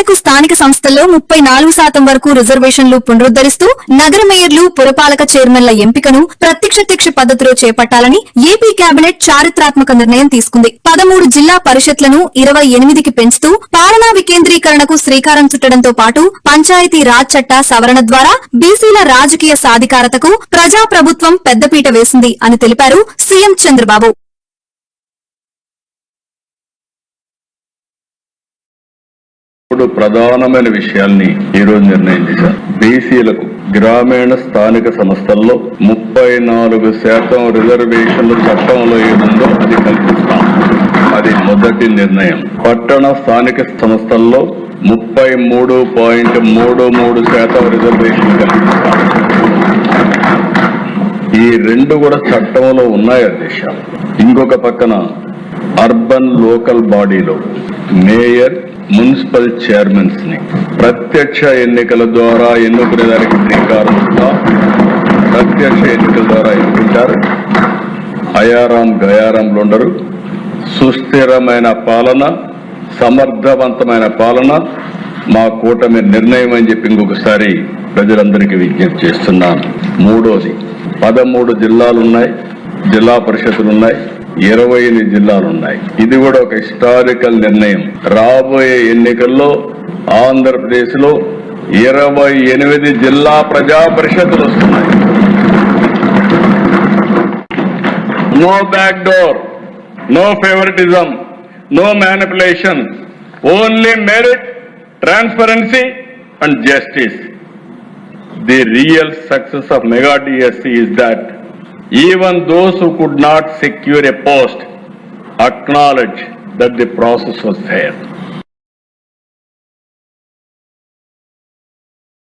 బీసీలకు స్థానిక సంస్థల్లో 34% వరకు రిజర్వేషన్లు పునరుద్దరిస్తూ నగర మేయర్లు పురపాలక చైర్మన్ల ఎంపికను ప్రత్యక్ష పద్ధతిలో చేపట్టాలని ఏపీ కేబినెట్ చారిత్రాత్మక నిర్ణయం తీసుకుంది. 13 జిల్లా పరిషత్లను 28కి పెంచుతూ పాలనా వికేంద్రీకరణకు శ్రీకారం చుట్టడంతో పాటు పంచాయతీ రాజ్ చట్ట సవరణ ద్వారా బీసీల రాజకీయ సాధికారతకు ప్రజాప్రభుత్వం పెద్దపీట వేసింది అని తెలిపారు సీఎం చంద్రబాబు. ప్రధానమైన విషయాల్ని ఈరోజు నిర్ణయం చేశారు. బీసీలకు గ్రామీణ స్థానిక సంస్థల్లో 34% రిజర్వేషన్లు చట్టంలో ఏముందో అది కల్పిస్తాం. అది మొదటి నిర్ణయం. పట్టణ స్థానిక సంస్థల్లో 33.33% రిజర్వేషన్ కల్పిస్తాం. ఈ రెండు కూడా చట్టంలో ఉన్నాయి అధ్యక్ష. ఇంకొక పక్కన అర్బన్ లోకల్ బాడీలో మేయర్ మున్సిపల్ చైర్మన్స్ ని ప్రత్యక్ష ఎన్నికల ద్వారా ఎన్నుకునేదానికి శ్రీకారం ప్రత్యక్ష ఎన్నికల ద్వారా ఎన్నుకుంటారు. అయారాం గయారాంలు ఉండరు. సుస్థిరమైన పాలన, సమర్థవంతమైన పాలన మా కూటమి నిర్ణయం అని చెప్పి ఇంకొకసారి ప్రజలందరికీ విజ్ఞప్తి చేస్తున్నాను. మూడోది, 13 జిల్లాలున్నాయి, జిల్లా పరిషత్తులున్నాయి, 28 జిల్లాలున్నాయి. ఇది కూడా ఒక హిస్టారికల్ నిర్ణయం. రాబోయే ఎన్నికల్లో ఆంధ్రప్రదేశ్ లో 28 జిల్లా ప్రజా పరిషత్తులు వస్తున్నాయి. No back door, no favouritism, no manipulation, only merit, transparency and justice. The real success of Mega DSC is that even those who could not secure a post acknowledge that the process was fair.